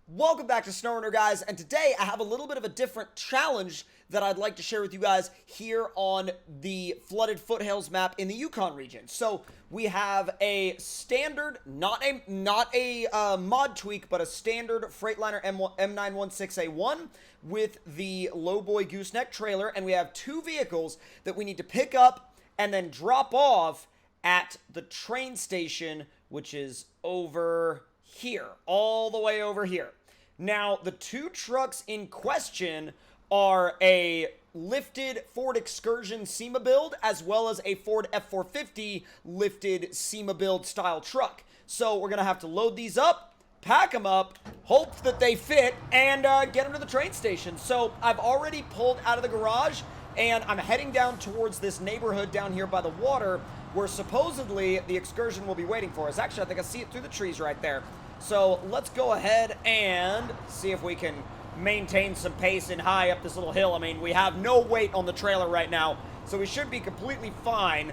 Welcome back to SnowRunner, guys, and today I have a little bit of a different challenge that I'd like to share with you guys here on the Flooded Foothills map in the Yukon region. So we have a standard, not a mod tweak, but a standard Freightliner M916A1 with the Lowboy Gooseneck trailer, and we have two vehicles that we need to pick up and then drop off at the train station, which is over here, all the way over here. Now, the two trucks in question are a lifted Ford Excursion SEMA build, as well as a Ford F450 lifted SEMA build style truck. So we're going to have to load these up, pack them up, hope that they fit, and get them to the train station. So I've already pulled out of the garage, and I'm heading down towards this neighborhood down here by the water, where supposedly the Excursion will be waiting for us. Actually, I think I see it through the trees right there. So let's go ahead and see if we can maintain some pace and high up this little hill. I mean, we have no weight on the trailer right now, so we should be completely fine.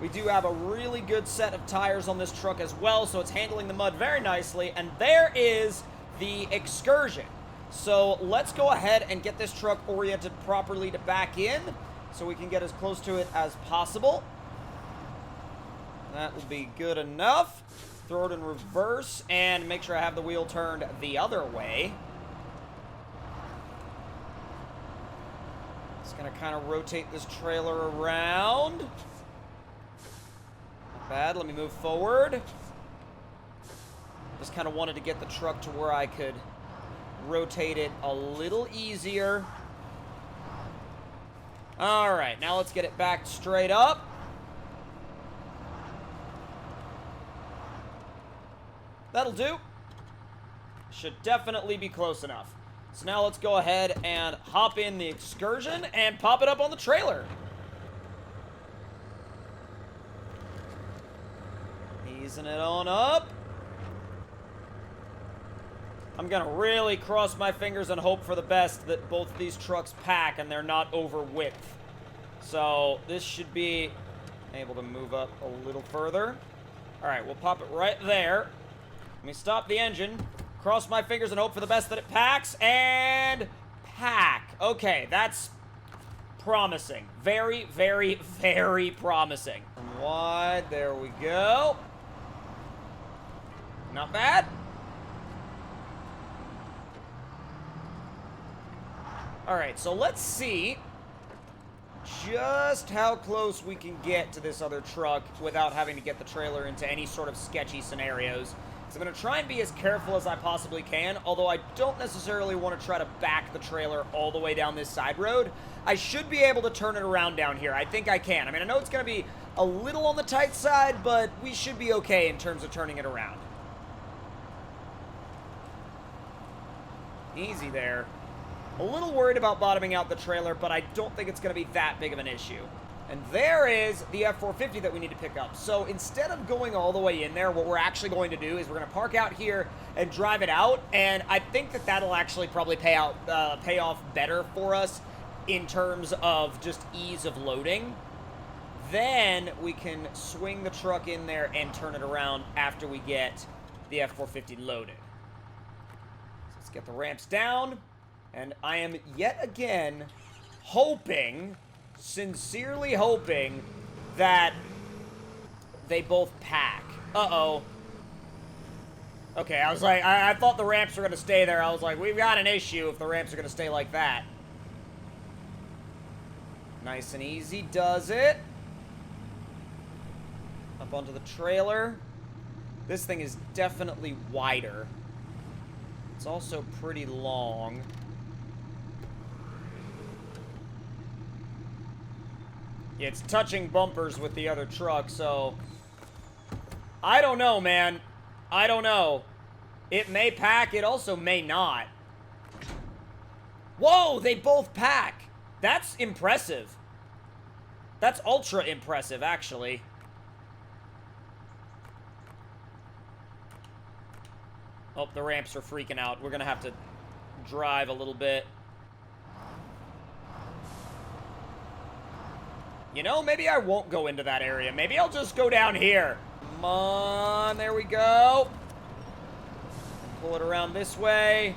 We do have a really good set of tires on this truck as well, so it's handling the mud very nicely. And there is the Excursion. So let's go ahead and get this truck oriented properly to back in so we can get as close to it as possible. That will be good enough. Throw it in reverse and make sure I have the wheel turned the other way. Just gonna kind of rotate this trailer around. Not bad, let me move forward. Just kind of wanted to get the truck to where I could rotate it a little easier. All right, now let's get it back straight up. That'll do. Should definitely be close enough. So now let's go ahead and hop in the Excursion and pop it up on the trailer. Easing it on up. I'm gonna really cross my fingers and hope for the best that both of these trucks pack and they're not over width. So this should be able to move up a little further. All right, we'll pop it right there. Let me stop the engine, cross my fingers and hope for the best that it packs, and pack. Okay, that's promising. Very, very, very promising. Wide, there we go. Not bad. All right, so let's see just how close we can get to this other truck without having to get the trailer into any sort of sketchy scenarios. So I'm going to try and be as careful as I possibly can, although I don't necessarily want to try to back the trailer all the way down this side road. I should be able to turn it around down here. I think I can. I mean, I know it's going to be a little on the tight side, but we should be okay in terms of turning it around. Easy there. A little worried about bottoming out the trailer, but I don't think it's going to be that big of an issue. And there is the F450 that we need to pick up. So instead of going all the way in there, what we're actually going to do is we're going to park out here and drive it out. And I think that that'll actually probably pay off better for us in terms of just ease of loading. Then we can swing the truck in there and turn it around after we get the F450 loaded. So let's get the ramps down. And I am yet again hoping, sincerely hoping, that they both pack. Uh-oh. Okay, I was like, I thought the ramps were going to stay there. I was like, we've got an issue if the ramps are going to stay like that. Nice and easy does it. Up onto the trailer. This thing is definitely wider. It's also pretty long. Yeah, it's touching bumpers with the other truck, so I don't know, man. I don't know. It may pack, it also may not. Whoa, they both pack. That's impressive. That's ultra impressive, actually. Oh, the ramps are freaking out. We're gonna have to drive a little bit. You know, maybe I won't go into that area. Maybe I'll just go down here. Come on, there we go. pull it around this way.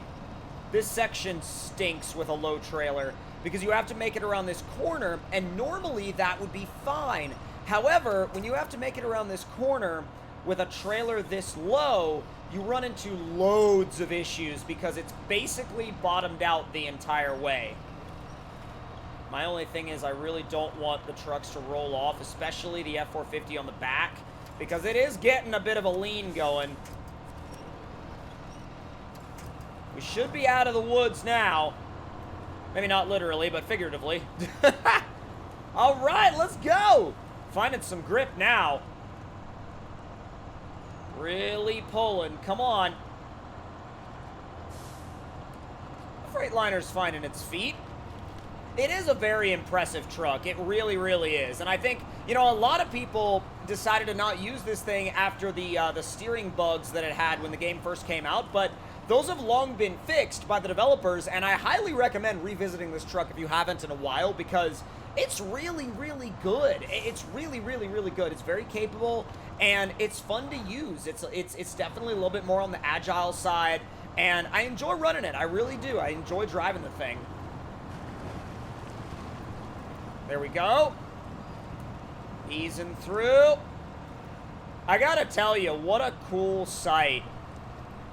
This section stinks with a low trailer because you have to make it around this corner, and normally that would be fine. However, when you have to make it around this corner with a trailer this low, you run into loads of issues because it's basically bottomed out the entire way. My only thing is I really don't want the trucks to roll off, especially the F450 on the back, because it is getting a bit of a lean going. We should be out of the woods now. Maybe not literally, but figuratively. All right, let's go. Finding some grip now. Really pulling. Come on. The Freightliner's finding its feet. It is a very impressive truck. It really, really is. And I think, you know, a lot of people decided to not use this thing after the steering bugs that it had when the game first came out, but those have long been fixed by the developers, and I highly recommend revisiting this truck if you haven't in a while, because it's really, really good. It's really, really, really good. It's very capable, and it's fun to use. It's definitely a little bit more on the agile side, and I enjoy running it. I really do. I enjoy driving the thing. There we go. Easing through. I gotta tell you, what a cool sight.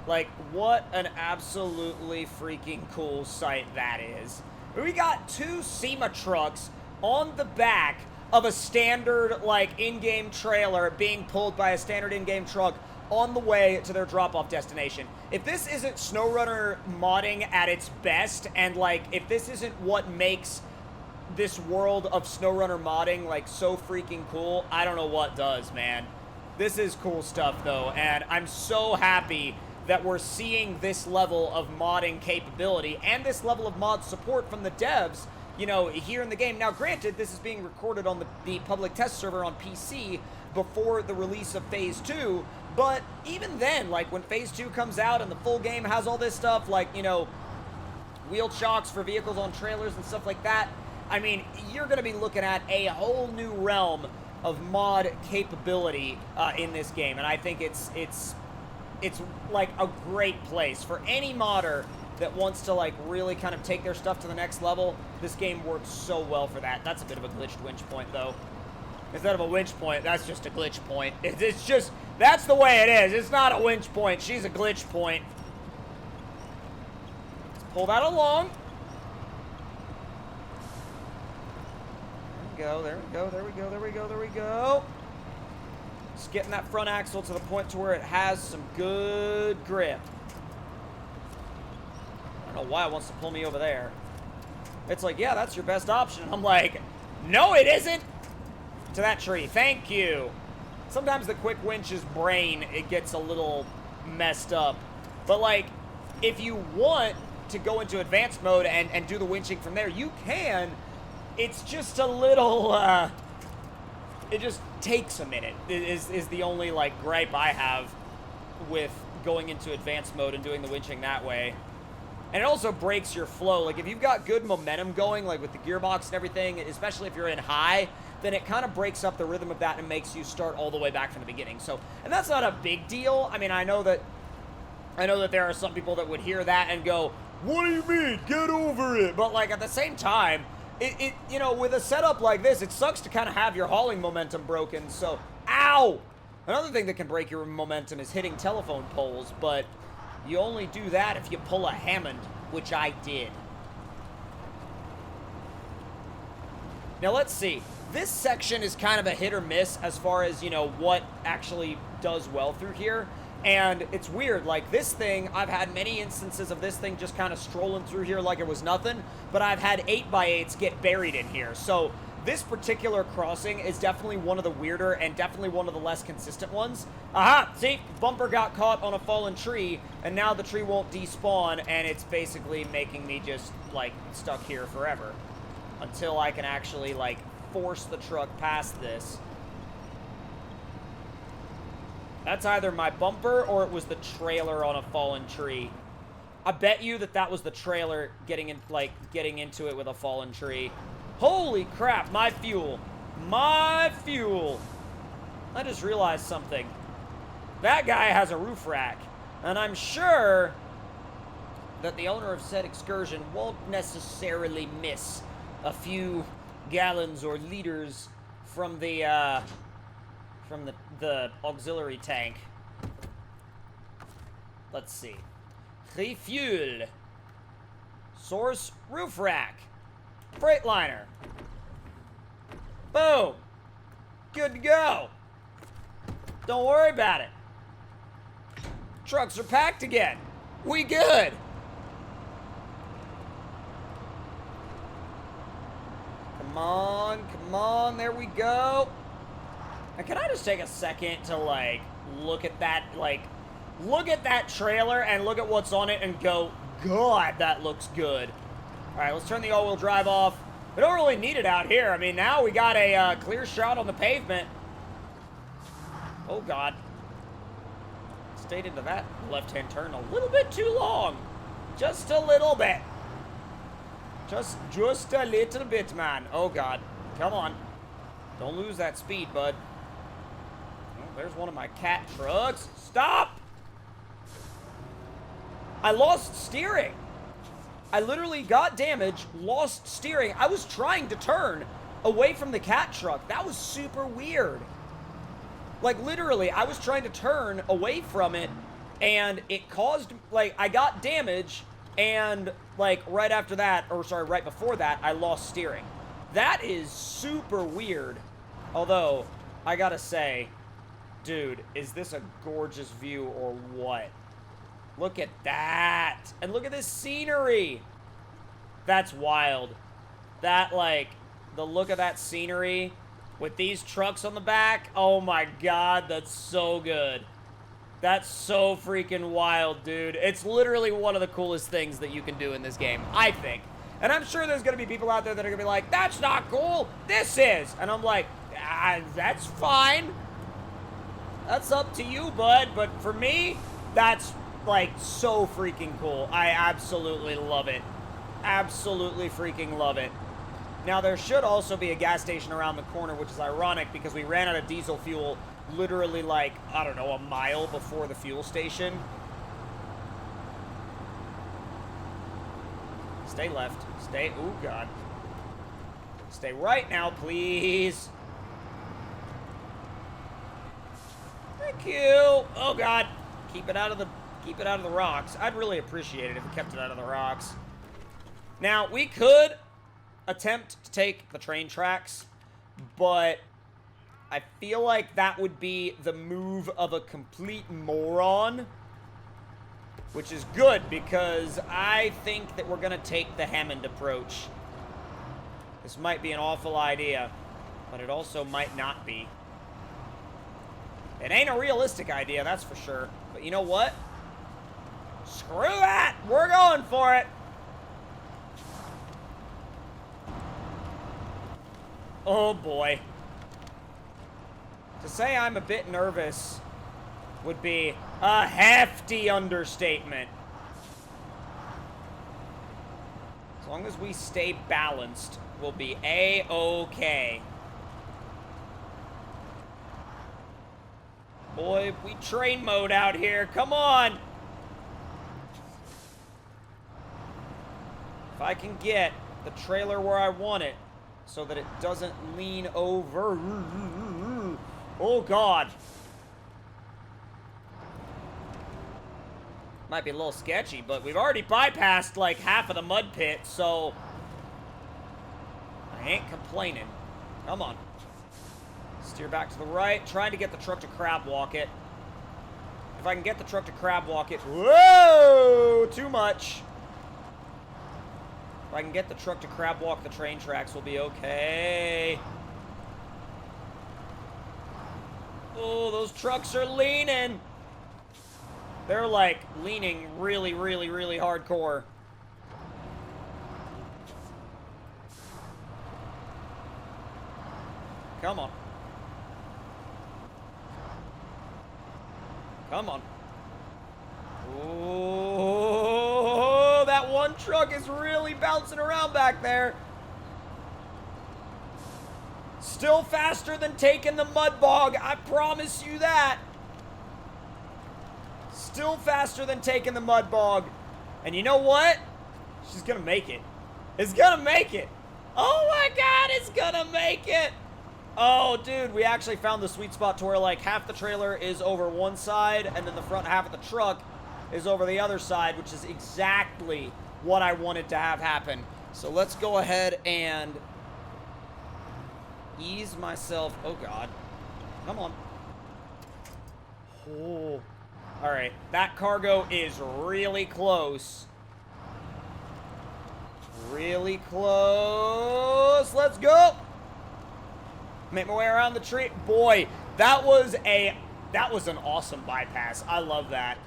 Like, what an absolutely freaking cool sight that is. We got two SEMA trucks on the back of a standard, like, in-game trailer being pulled by a standard in-game truck on the way to their drop-off destination. If this isn't SnowRunner modding at its best, and, like, if this isn't what makes this world of SnowRunner modding, like, so freaking cool, I don't know what does, man. This is cool stuff, though, and I'm so happy that we're seeing this level of modding capability and this level of mod support from the devs, you know, here in the game. Now, granted, this is being recorded on the public test server on PC before the release of Phase 2, but even then, like, when Phase 2 comes out and the full game has all this stuff, like, you know, wheel chocks for vehicles on trailers and stuff like that, I mean, you're going to be looking at a whole new realm of mod capability in this game, and I think it's like a great place for any modder that wants to, like, really kind of take their stuff to the next level. This game works so well for that. That's a bit of a glitched winch point, though. Instead of a winch point, that's just a glitch point. It's just, that's the way it is. It's not a winch point. She's a glitch point. Let's pull that along. There we go, there we go, there we go, there we go. Just getting that front axle to the point to where it has some good grip. I don't know why it wants to pull me over there. It's like, yeah, that's your best option. And I'm like, no, it isn't. To that tree, thank you. Sometimes the quick winch's brain, it gets a little messed up. But, like, if you want to go into advanced mode and do the winching from there, you can. It's just a little, it just takes a minute, is the only, like, gripe I have with going into advanced mode and doing the winching that way. And it also breaks your flow. Like, if you've got good momentum going, like with the gearbox and everything, especially if you're in high, then it kind of breaks up the rhythm of that and makes you start all the way back from the beginning. So, and that's not a big deal. I mean, I know that there are some people that would hear that and go, what do you mean? Get over it. But, like, at the same time, you know, with a setup like this, it sucks to kind of have your hauling momentum broken, so, ow! Another thing that can break your momentum is hitting telephone poles, but you only do that if you pull a Hammond, which I did. Now, let's see. This section is kind of a hit or miss as far as, you know, what actually does well through here. And it's weird, like this thing, I've had many instances of this thing just kind of strolling through here like it was nothing, but I've had 8x8s get buried in here. So this particular crossing is definitely one of the weirder and definitely one of the less consistent ones. Aha! See? Bumper got caught on a fallen tree, and now the tree won't despawn, and it's basically making me just, like, stuck here forever. Until I can actually, like, force the truck past this. That's either my bumper or it was the trailer on a fallen tree. I bet you that was the trailer getting into it with a fallen tree. Holy crap, my fuel. My fuel. I just realized something. That guy has a roof rack. And I'm sure that the owner of said excursion won't necessarily miss a few gallons or liters from the auxiliary tank. Let's see. Refuel. Source roof rack. Freightliner. Boom. Good to go. Don't worry about it. Trucks are packed again. We good. Come on, there we go. And can I just take a second to, like, look at that trailer and look at what's on it and go, God, that looks good. All right, let's turn the all-wheel drive off. We don't really need it out here. I mean, now we got a clear shot on the pavement. Oh, God. Stayed into that left-hand turn a little bit too long. Just a little bit. Just a little bit, man. Oh, God. Come on. Don't lose that speed, bud. Oh, there's one of my cat trucks. Stop! I lost steering. I literally got damage, lost steering. I was trying to turn away from the cat truck. That was super weird. Like, literally, I was trying to turn away from it, and it caused, like, I got damage, and, like, right after that, or sorry, right before that, I lost steering. That is super weird. Although, I gotta say, dude, is this a gorgeous view or what? Look at that. And look at this scenery. That's wild. That, like, the look of that scenery with these trucks on the back. Oh my God, that's so good. That's so freaking wild, dude. It's literally one of the coolest things that you can do in this game, I think. And I'm sure there's going to be people out there that are going to be like, that's not cool. This is. And I'm like, that's fine. That's up to you, bud. But for me, that's, like, so freaking cool. I absolutely love it. Absolutely freaking love it. Now, there should also be a gas station around the corner, which is ironic because we ran out of diesel fuel literally, like, I don't know, a mile before the fuel station. Stay left. Stay. Oh, God. Stay right now, please. Thank you. Oh, God. Keep it out of the rocks. I'd really appreciate it if we kept it out of the rocks. Now, we could attempt to take the train tracks, but I feel like that would be the move of a complete moron, which is good because I think that we're going to take the Hammond approach. This might be an awful idea, but it also might not be. It ain't a realistic idea, that's for sure. But you know what? Screw that! We're going for it! Oh boy. To say I'm a bit nervous would be a hefty understatement. As long as we stay balanced, we'll be A-okay. Boy, we train mode out here. Come on! If I can get the trailer where I want it so that it doesn't lean over. Oh, God. Might be a little sketchy, but we've already bypassed, like, half of the mud pit, so I ain't complaining. Come on. Steer back to the right. Trying to get the truck to crab walk it. If I can get the truck to crab walk it. Whoa! Too much. If I can get the truck to crab walk the train tracks, we'll be okay. Oh, those trucks are leaning. They're, like, leaning really, really, really hardcore. Come on. Come on. Oh, that one truck is really bouncing around back there. Still faster than taking the mud bog, I promise you that. still faster than taking the mud bog. And you know what? She's gonna make it. It's gonna make it. Oh my God, it's gonna make it. Oh, dude, we actually found the sweet spot to where, like, half the trailer is over one side, and then the front half of the truck is over the other side, which is exactly what I wanted to have happen. So let's go ahead and ease myself. Oh, God. Come on. Oh. All right, that cargo is really close. Really close. Let's go. Make my way around the tree. Boy, that was an awesome bypass. I love that.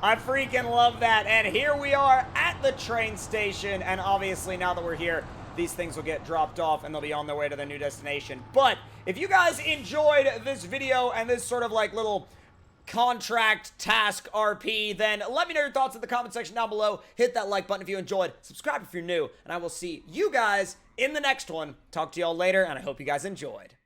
I freaking love that. And here we are at the train station. And obviously, now that we're here, these things will get dropped off and they'll be on their way to their new destination. But if you guys enjoyed this video and this sort of like little contract task RP, then let me know your thoughts in the comment section down below. Hit that like button if you enjoyed. Subscribe if you're new. And I will see you guys in the next one. Talk to y'all later, and I hope you guys enjoyed.